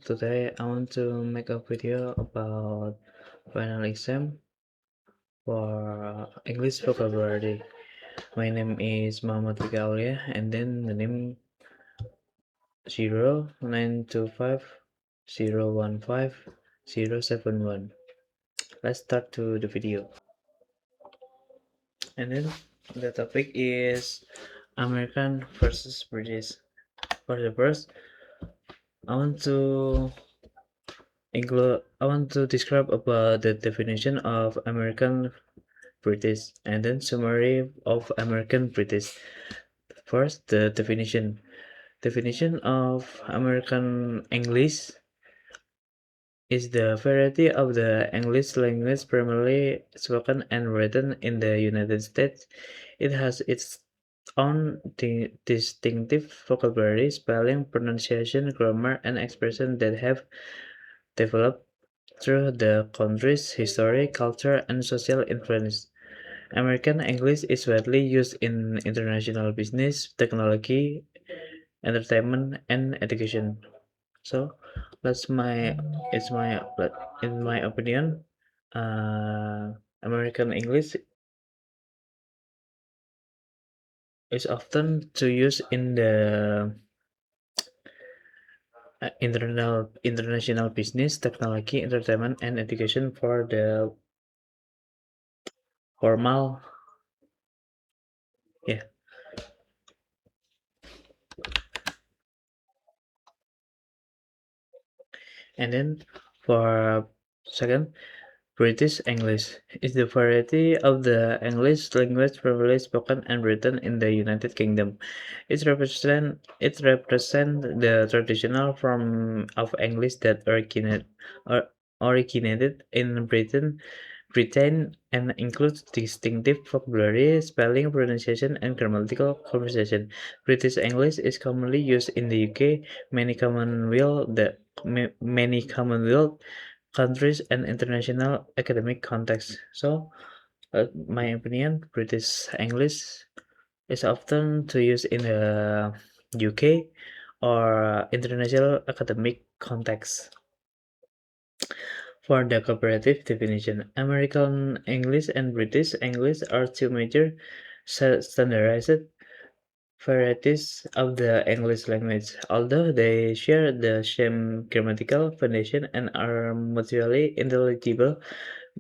Today I want to make a video about final exam for English vocabulary. My name is Muhammad Fika Aulia, and then the name 0925 015 071. Let's start to the video. And then the topic is American versus British. For the first, I want to I want to describe about the definition of American British and then summary of American British. First, the definition. Definition of American English is the variety of the English language primarily spoken and written in the United States. It has its own distinctive vocabulary, spelling, pronunciation, grammar, and expression that have developed through the country's history, culture, and social influence. American English is widely used in international business, technology, entertainment, and education. So that's my it's my in my opinion, American English is often to use in the international business, technology, entertainment, and education for the formal. Yeah, and then for second, British English is the variety of the English language primarily spoken and written in the United Kingdom. It represents the traditional form of English that originated in Britain and includes distinctive vocabulary, spelling, pronunciation, and grammatical conversation. British English is commonly used in the UK, many Commonwealth countries and international academic contexts. So, my opinion, British English is often to use in the UK or international academic context. For the comparative definition, American English and British English are two major standardized varieties of the English language. Although they share the same grammatical foundation and are mutually intelligible,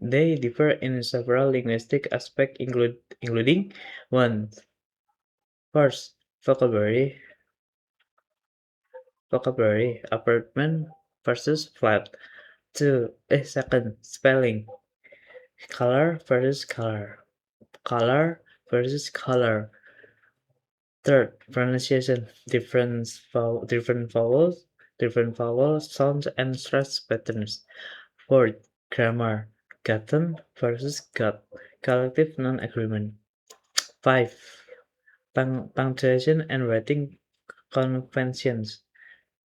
they differ in several linguistic aspects, including one, first, vocabulary, apartment versus flat. Two, second, spelling, color versus color. Third, pronunciation, different vowels, sounds, and stress patterns. Fourth, grammar, gotten versus got, collective non-agreement. 5. Punctuation and writing conventions,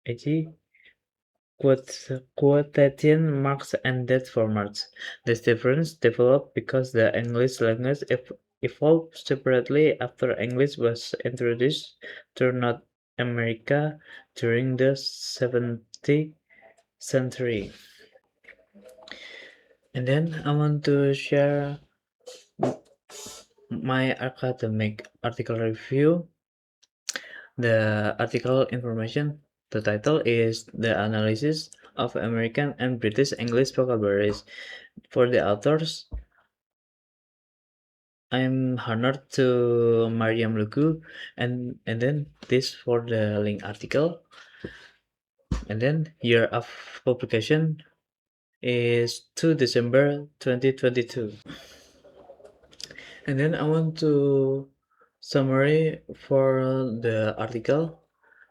e.g., quotation marks and date formats. This difference developed because the English language evolved separately after English was introduced to North America during the 17th century. And then I want to share my academic article review. The article information, the title is The Analysis of American and British English Vocabularies. For the authors, I'm honored to Mariam Lugu, and then this for the link article, and then year of publication is 2 December 2022. And then I want to summary for the article.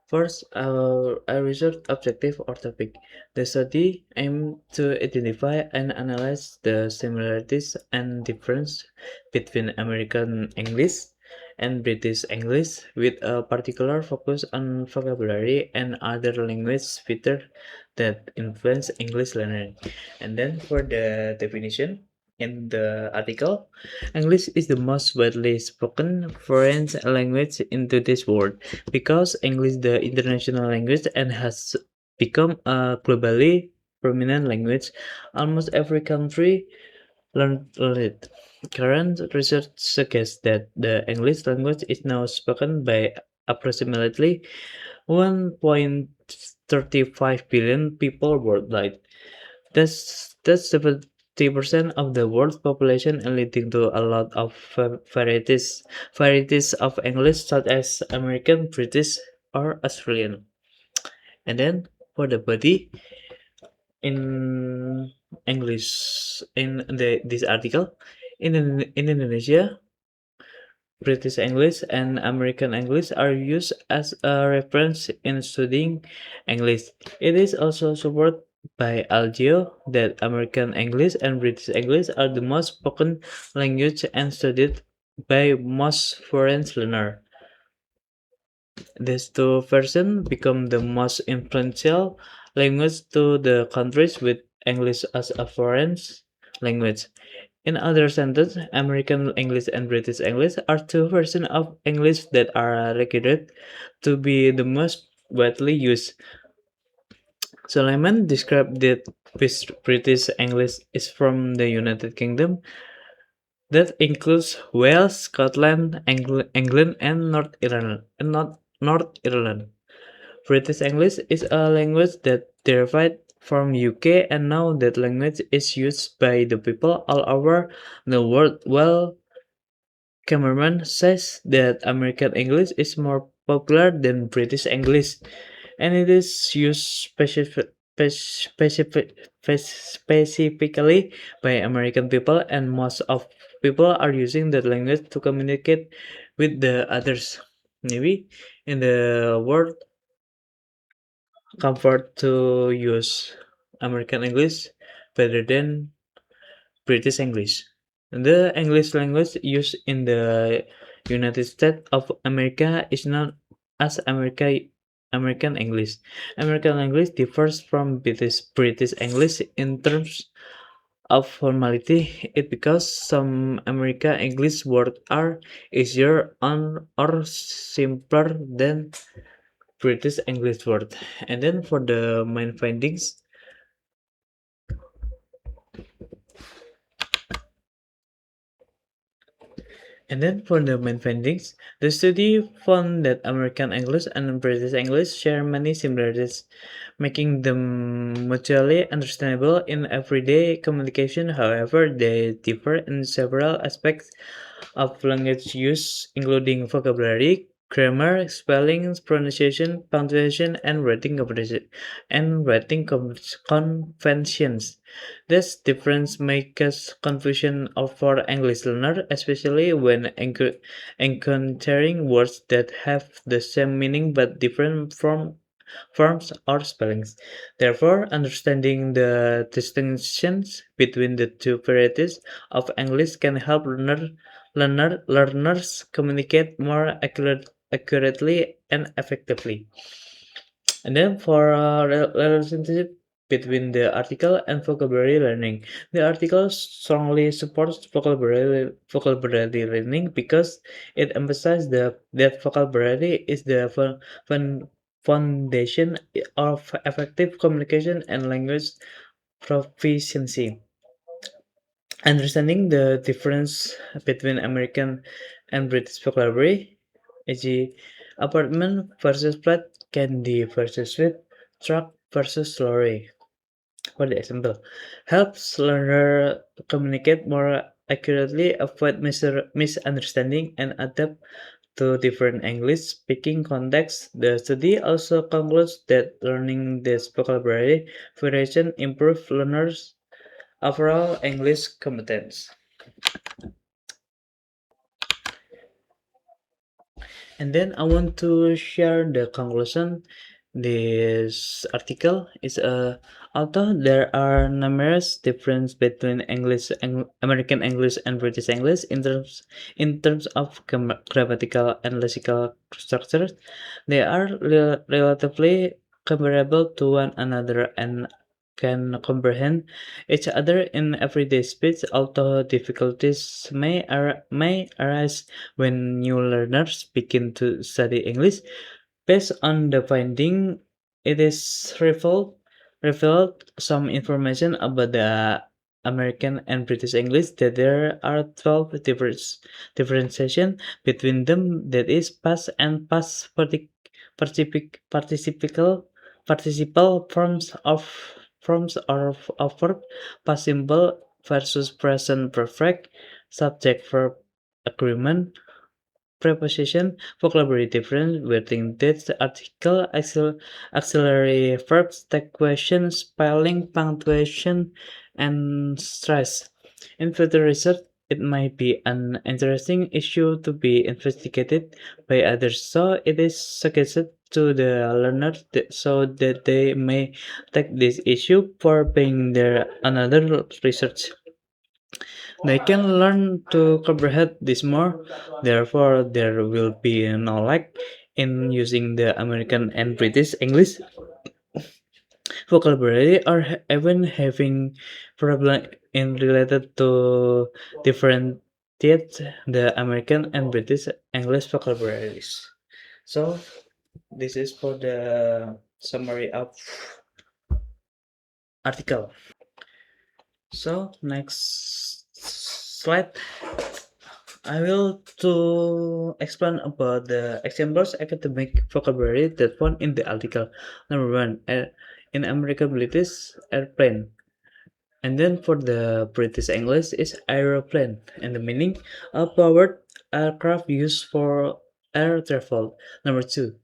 First, our research objective or topic. The study aimed to identify and analyze the similarities and difference between American English and British English with a particular focus on vocabulary and other language features that influence English learning. And then for the definition in the article, English is the most widely spoken foreign language in today's world. Because English is the international language and has become a globally prominent language. Almost every country learned it. Current research suggests that the English language is now spoken by approximately 1.35 billion people worldwide. That's 70% of the world's population and leading to a lot of varieties of English such as American, British, or Australian. And then for the body in English in this article in Indonesia, British English and American English are used as a reference in studying English. It is also supported by Algeo that American English and British English are the most spoken language and studied by most foreign learners. These two versions become the most influential language to the countries with English as a foreign language. In other sentences, American English and British English are two versions of English that are regarded to be the most widely used. Solomon described that British English is from the United Kingdom, that includes Wales, Scotland, England, and North Ireland. British English is a language that derived from UK, and now that language is used by the people all over the world. Well, Cameron says that American English is more popular than British English, and it is used specifically by American people, and most of people are using that language to communicate with the others. Maybe in the world comfort to use American English better than British English. The English language used in the United States of America is known as American English. American English differs from British English in terms of formality. It because some American English words are easier on or simpler than British English word. And then for the main findings, the study found that American English and British English share many similarities, making them mutually understandable in everyday communication. However, they differ in several aspects of language use, including vocabulary, grammar, spelling, pronunciation, punctuation, and conventions. This difference makes confusion for English learners, especially when encountering words that have the same meaning but different from forms or spellings. Therefore, understanding the distinctions between the two varieties of English can help learners communicate more accurately and effectively. And then for relationship between the article and vocabulary learning, the article strongly supports vocabulary learning because it emphasizes that vocabulary is the foundation of effective communication and language proficiency. Understanding the difference between American and British vocabulary, e.g., apartment versus flat, candy versus sweet, truck versus lorry, for the example, helps learner communicate more accurately, avoid misunderstanding, and adapt to different English speaking contexts. The study also concludes that learning this vocabulary variation improves learners' overall English competence. And then I want to share the conclusion. This article is although there are numerous differences between American English and British English in terms of grammatical and lexical structures, they are relatively comparable to one another and can comprehend each other in everyday speech, although difficulties may arise when new learners begin to study English. Based on the finding it is revealed some information about the American and British English that there are 12 differentiation between them, that is past and past participial forms of verb, past simple versus present perfect, subject verb agreement, preposition, vocabulary difference, wording dates, article, auxiliary verbs, text question, spelling, punctuation, and stress. In further research, it might be an interesting issue to be investigated by others, so it is suggested to the learners so that they may take this issue for being their another research. They can learn to comprehend this more, therefore, there will be no lack in using the American and British English vocabulary or even having problem in related to differentiate the American and British English vocabularies. So, this is for the summary of article. So, next slide. I will to explain about the examples academic vocabulary that found in the article. Number one, in American British airplane, and then for the British English is aeroplane, and the meaning a powered aircraft used for air travel. Number two,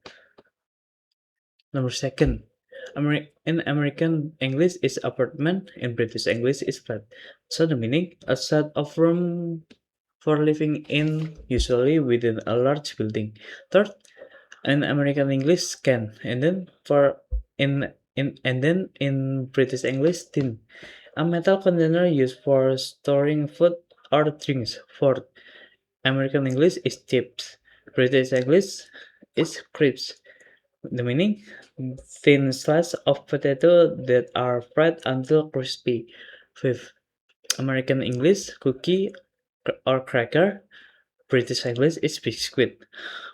number second, in American English is apartment, in British English is flat. So the meaning a set of room for living in, usually within a large building. Third, in American English, can, and then for in and then in British English, tin, a metal container used for storing food or drinks. Fourth, American English is chips. British English is crisps. The meaning: thin slices of potato that are fried until crispy. Fifth, American English, cookie or cracker. British English is biscuit.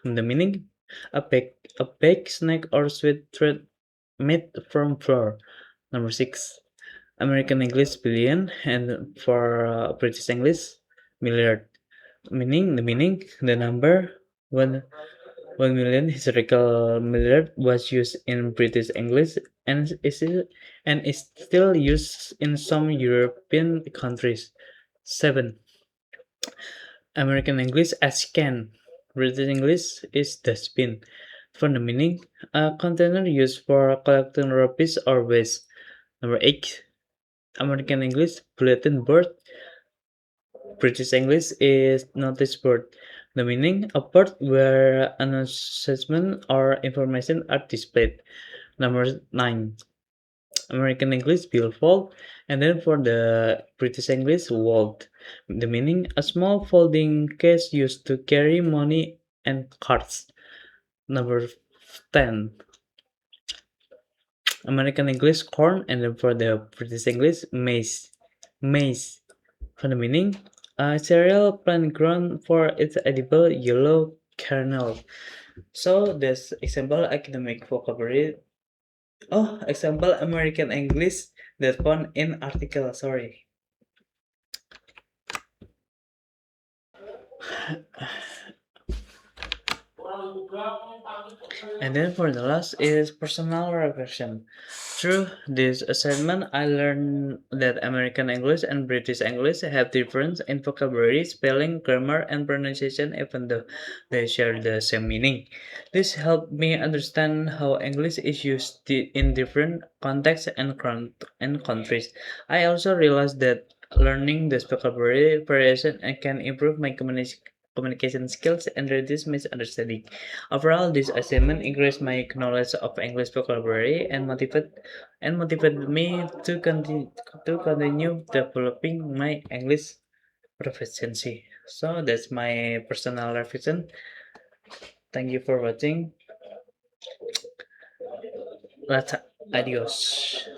The meaning: a baked snack or sweet treat made from flour. Number six, American English billion, and for British English milliard. The meaning: the number one 1 million historical milliard was used in British English and is still used in some European countries. 7. American English as can. British English is dustbin. For the meaning, a container used for collecting rubbish or waste. Number 8. American English bulletin board. British English is notice board. The meaning, a board where announcements or information are displayed. Number 9. American English billfold, and then for the British English vault. The meaning, a small folding case used to carry money and cards. Number 10. American English corn, and then for the British English maize. For the meaning, a cereal plant grown for its edible yellow kernel. So this example academic vocabulary. Oh, example American English that found in article. Sorry. And then for the last is personal reflection. Through this assignment, I learned that American English and British English have difference in vocabulary, spelling, grammar, and pronunciation, even though they share the same meaning. This helped me understand how English is used in different contexts and countries. I also realized that learning this vocabulary variation can improve my communication skills and reduce misunderstanding. Overall, this assignment increased my knowledge of English vocabulary and motivated me to continue developing my English proficiency. So that's my personal reflection. Thank you for watching. Let's adios.